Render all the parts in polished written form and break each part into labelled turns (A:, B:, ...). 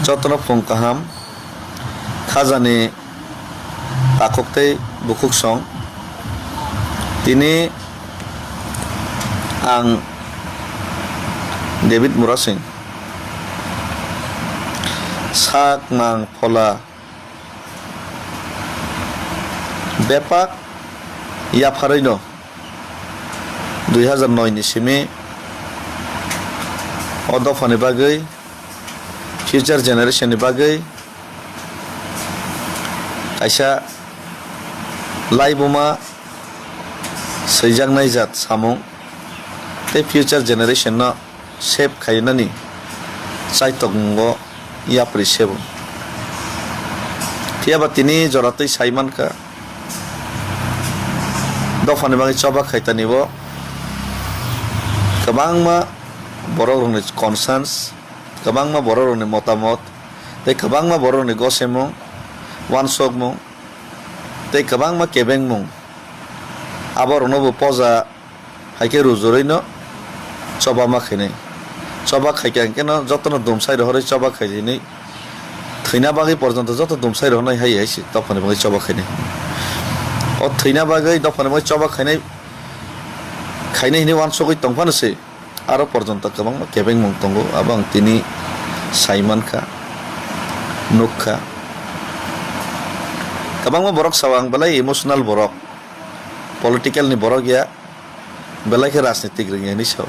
A: Jotno phung kaham khajani takoktei bukuk song tini ang David Murasing sak nang phola bepak yafaroino 2009 ni simi odofani bagui future generation ni bagui kaisa laiboma seijaknai jat samung tei future generation no save khainani chaitongo yapri sebo tiaba tini joratei saimanka dofani bagi coba khaitani bo kabangma borok rokni concerns kabangma borok rokni motamot tei kabangma borok rokni gosemung wansokmung tei kabangma kebengmung abo rokno bo poja haike rujuroino coba ma khainai coba khaikang keno jotono dumsai rohoroi coba khaijini thina bagi porjonto joto dumsai rohonai hai haisi dofani bagi coba khainai o thina bagi dofani bagi coba khainai hini wansogoi tongfanose aro porjonto kabangma kebengmung tongo abang tini saimankha nukha kabangma borok sawang belai emotional borok political ni borok ya belai ke rajnitik ringi ni saw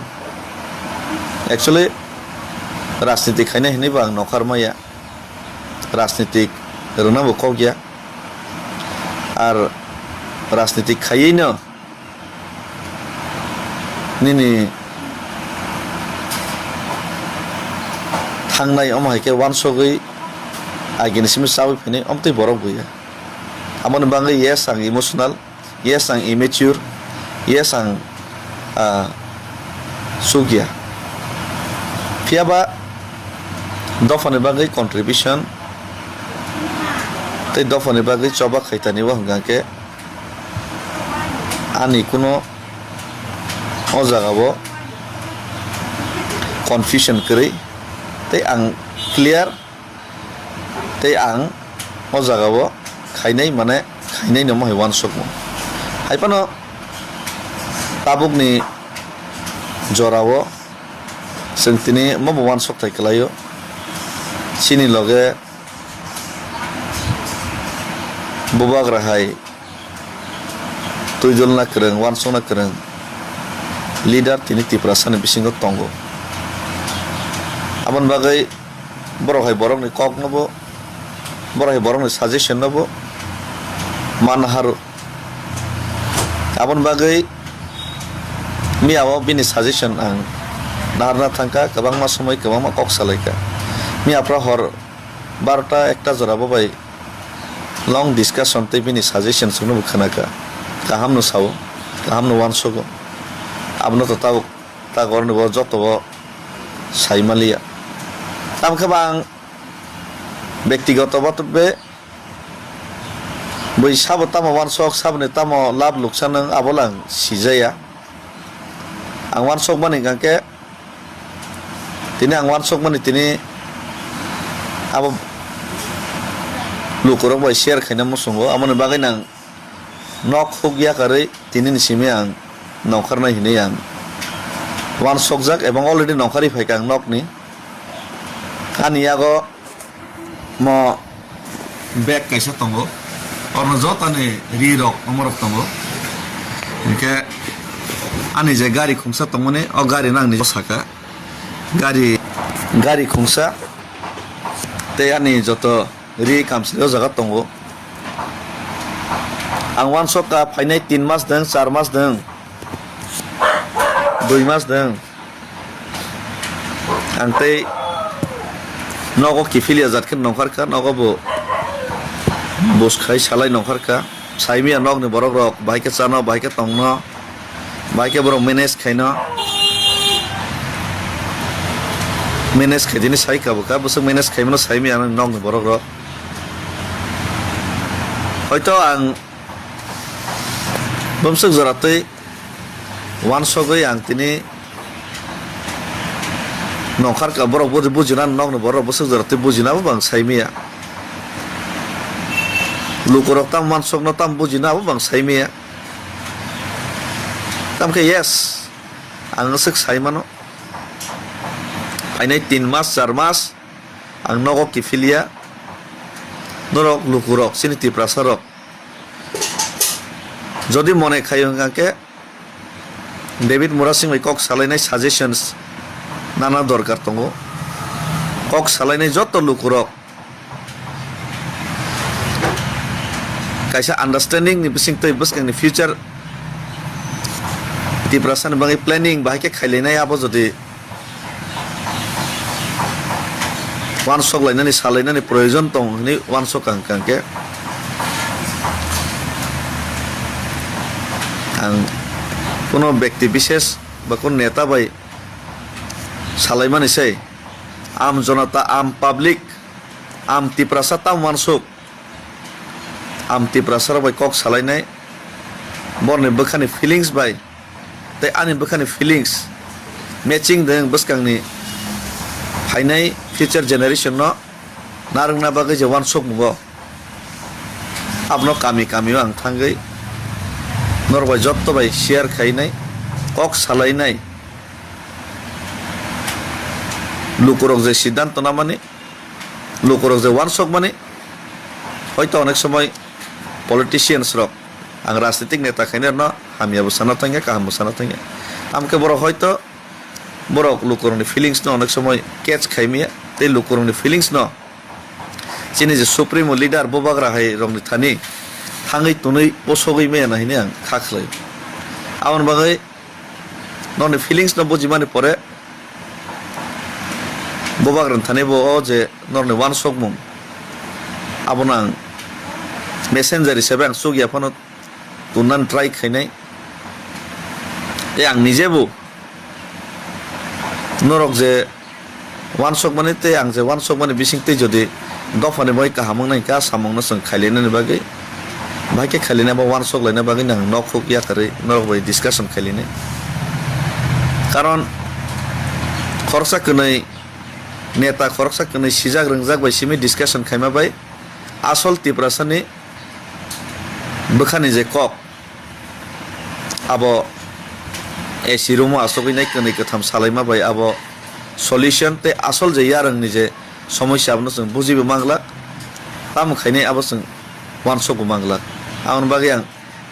A: actually rajnitik khaina hini bang nokharma ya rajnitik rona bo kok ya ar rajnitik khaino nini thangnai omai ke wansogoi agini simi sawi phine omtei borok guya amon bangai yes ang emotional yes ang immature yes ang sugya fiaba dofani bagai contribution tei dofani bagai coba khaitani wa hangke ani kuno o jagao confusion kri tei ang clear tei ang o jagao khainai mane khainai no mai wansokmo haipano tabukni jorao sentini mo wansok thai kalayo sini loge bubak rahai tuijolna kreng wansona kreng leader tini tiprasani bisingo tongo amon bagai borok hai borok ni kok nobo borok hai borok ni suggestion nobo manharu amon bagai miawo bini suggestion ang narna thangka kabangma somoi kabangma kok salaika miapra hor 12টা 1টা jorabo bai long discussion tei bini suggestion sungno khanaka kaham no sawo kaham no wansogo abno to tau ta gorni bo joto bo saimalia tam kabang ব্যক্তিগত বতবে বই সাবো তামো ওয়ানসক সাবনে তামো লাভ লুকসান আবলাং সিজায়া আং ওয়ানসক মানে গাকে তিনি আং ওয়ানসক মানে তিনি আবো লুকরক বই শেয়ার খাইনা মুসুঙ্গো আমনে বাগাই নাং নক হুগিয়া কারে তিনি নিসিমে আং নখারনাই হিনে আং ওয়ানসক জাক এবং অলরেডি নখারি ফাইকাং নকনি কানিয়াগো म बैग कैसा तंगो और न जोताने री रॉक अमरक तंगो इनके आने जे गाड़ी खुंसा तंगोने और गाड़ी नांगने जो साका गाड़ी खुंसा ते आने जो तो री काम से जो जगह तंगो आंगवान सो का फाइनाइ 3 मास दं 4 मास दं 2 मास दं अंते नगो किफिलिया जातखन नंखारखा नगो बो बसखाय सालाय नंखारखा साइमिया नगनि बरक रक बाइके चानो बाइके तंगनो बाइके बरक मैनेज खायनो मैनेज खायदिनि साइकाबोका बस मैनेज खायमनो साइमिया नगनि बरक रक हयतो आं बमसक जरातै वान सगै आं तिनि nongkhar ka borok bujina nong borok busuk joroti bujina bang saimia lukorok tam mansok no tam bujina bang saimia tam ke yes ang sik saimano ainai 3 mas 4 mas ang nogo kifilia norok lukurok sini tiprasarok যদি মনে খাই হঙ্গাকে David Murasing ভাই cock সালাইনাই suggestions নানা দরকার দङ cock সালাইনাই যত লুকুরক kaisa understanding ni bising toi buskang ni future di prasan bangi planning bahake khailainai abo jodi wan sok lainani salainani proyojon tong ni wan sok kangke ang কোনো ব্যক্তি বিশেষ বা কোন নেতা ভাই সালাইমানি সেই আম জনতা আম পাবলিক আম তিপ্রাসা তাম মানসুক আম তিপ্রাসার ভাই কক সালাইনাই বরনি বখানি ফিলিংস ভাই তাই আনি বখানি ফিলিংস ম্যাচিং দেং বসকাংনি ফাইনাই ফিউচার জেনারেশন ন নারংনা বাগै যে ওয়ান সক মুগো আপনো কামি কামিও আং থাঙ্গै নরবাই যত ভাই শেয়ার খাইনাই কক সালাইনাই লুকরক যে সিদ্ধান্ত না মানে লুকরক যে ওয়ানসক মানে হয়তো অনেক সময় পলিটিশিয়ানস রক আং রাজনৈতিক নেতা খাইনে ন হামিয়াবো সানা থাঙ্গে কাহামবো সানা থাঙ্গে আমকে বড় হয়তো বড় লুকরংনি ফিলিংস ন অনেক সময় ক্যাচ খাইমিয়া তে লুকরংনি ফিলিংস ন চিনি যে সুপ্রিমো লিডার ববাগ্রা হাই রংনি থানি থাङै तुनै बसगै मेया नाहिने आं खाख्लै आवन बागै ननि फिलिंग्स न बुझि माने परे बबाग्रन थाने बो जे नरनि वान सक मुं आबन आं मेसेंजार हिसाबै आं सुगिया फनो तुननान ट्राई खाइनाय ए आं निजेबो नरक जे वान सक माने ते आं जे वान सक माने बिसिंते जदि दफाने मै काहामंनाय का सामंनो जों खाइलेनानि बागै भाइके खालिना बा वान सक लाइना बागै नां नखुक याकरै नरबाय डिसकाशन खालिने कारण खरसा कनै नेता खरसा कनै सिजाग रंजाग बाय सिमे डिसकाशन खाइमा बाय आसल तिप्रासानि बखानि जे कक आबो ए सिरुमो आसगैनाय कनै कथाम सालायमा बाय आबो सल्युशन ते आसल जे यारंनि जे समस्या आबनो जों बुजिबो मांगला ताम खाइनाय आबो जों वान सक मांगला आउन बागै आं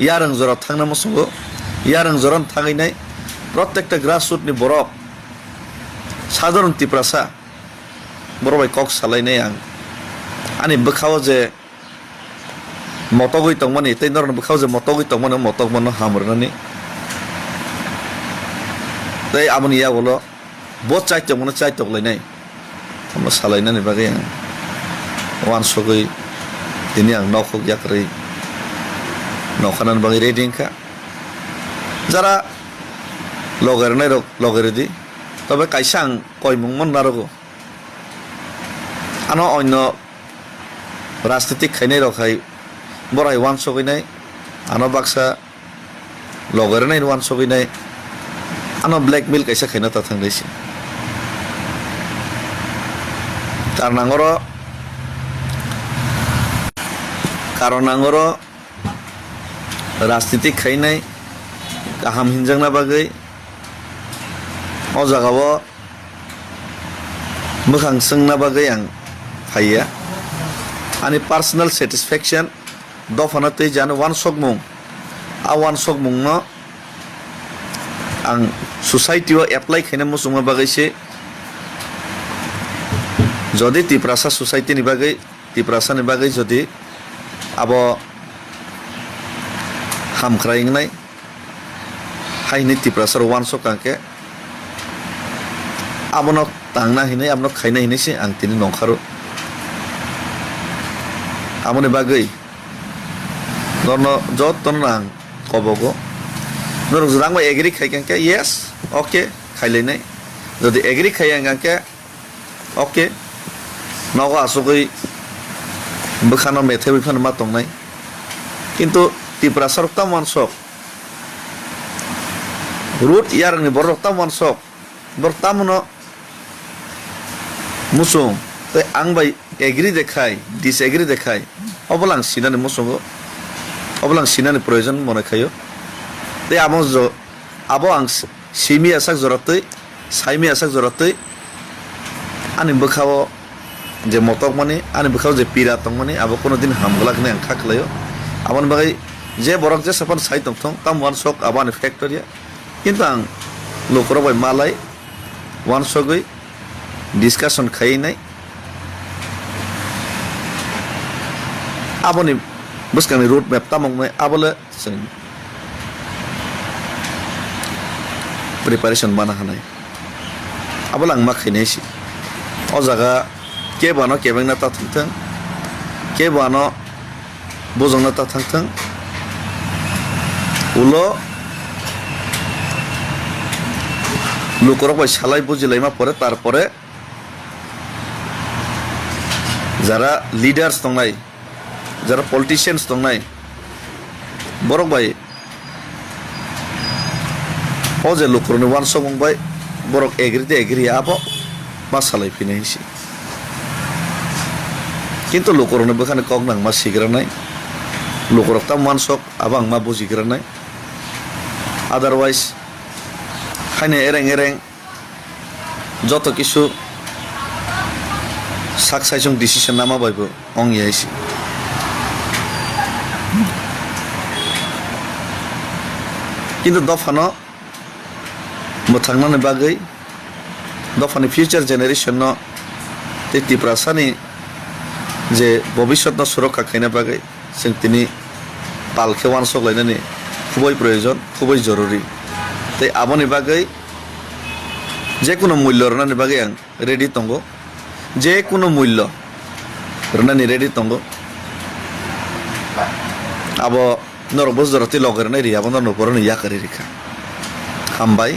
A: यारं जरा थांना मसंगो यारं जरन थाङैनाय प्रत्येकटा ग्रासरुटनि बरक साधारण तिप्रासा बरबाय कक सालायनाय आं आनि बोखाव जे मतगै तंमानि तै नरन बोखाव जे मतगै तंमानि मतक मनो हामरनानि तै आबनि यावलो बत चाइतक मनो चाइतक लायनाय हम सालायनानि बागै आं वान सकै दिनै आं नखुक याकरै नखानान बागै रेडिंखा যারা লগের নাই লগের দি তবে কাইসা আং কয়মুংমন নারগো আনো অন্য রাজনীতিক খাইনাই রখাই বড়াই ওয়ান সগৈনাই আনো বাক্সা লগের নাই ওয়ান সগৈনাই আনো ব্ল্যাকমেল কাইসা খাইনা তা থাংলাইছে কারণ আঙর राजनीतिक खाइनाय गाहाम हिनजांना बागै अ जागाव मोखां सोंना बागै आं फाइया आंनि पार्सनेल सेटिसफेक्शन दफाना तै जानो वान सक मुं आ वान सक मुं न आं सोसाइटियाव एप्लाइ खाइना मुसुंगा बागैसे जदि तिप्रासा सोसाइटिनि बागै तिप्रासानि बागै जदि आबो हामख्रायनाय हाइनि तिप्रासार वान सकांके आबनो तांना हिनै आबनो खाइना हिनैसे आं तिनि नंखारो आमनि बागै नरनो जतन आं कबगो नर जुरांबा एग्री खाइकांके यस ओके खाइलायनाय जदि एग्री खाइयांगांके ओके नगो आसगै बोखानो मेथाइ बिफान मा तंनाय किन्तु तिप्रासार ताम वान सक रुट यारनि बर ताम वान सक बर तामनो musung tei ang bai agree dekhai disagree dekhai obolang sinani musungo obolang sinani proyojon mone khayo tei abo ang simi asak joratoi saimi asak joratoi ani bukhao je motok mani ani bukhao je pira tongmani abo kono din hamgolak ne ang khaklayo abon bagai je borok je sapan sai tongthong tam one sok abani factory কিন্তু ang lokoro bai malai one sogoi discussion khai nai aboni buskang road map tamong mai abole preparation bana hanai abolang ma khainai si o jaga ke bano kebeng na ta thangthang ke bano bojong na ta thangthang ulo লোকরক ভাই সালাই বুঝিলাইমা পরে তারপরে যারা leaders দংনাই যারা politicians দংনাই বরক ভাই ও যে লোকরনি one song ভাই বরক এগ্রিতে agri আবো মা সালাই ফিনে হিসি কিন্তু লোকরনি বখানে কক নাং মা সিগ্রা নাই লোকরক তাম ওয়ান সক আবাং মা বুঝিগ্রা নাই আদারওয়াইজ খাইনে এরেং যত কিছু সাকসাইজং ডিসিশন নামা বাইবো অং ইয়াইছি কিন্তু দফানো মোথাংনানি বাগৈ দফানি ফিউচার জেনারেশন ন তেতি প্রাসানি যে ভবিষ্যৎ ন সুরক্ষা খাইনা বাগৈ जों তিনি পালকে ওয়ান সক লাইনানি খুবই প্রয়োজন খুবই জরুরি তাই আবনি বাগৈ যে কোনো মূল্য রনানি বাগৈ আং রেডি তঙ্গ যে কোনো মূল্য রনানি রেডি তঙ্গ আবো নরবস জরতি লগের নাই রিয়াবন নপরন ইয়া করে রেখা হামবাই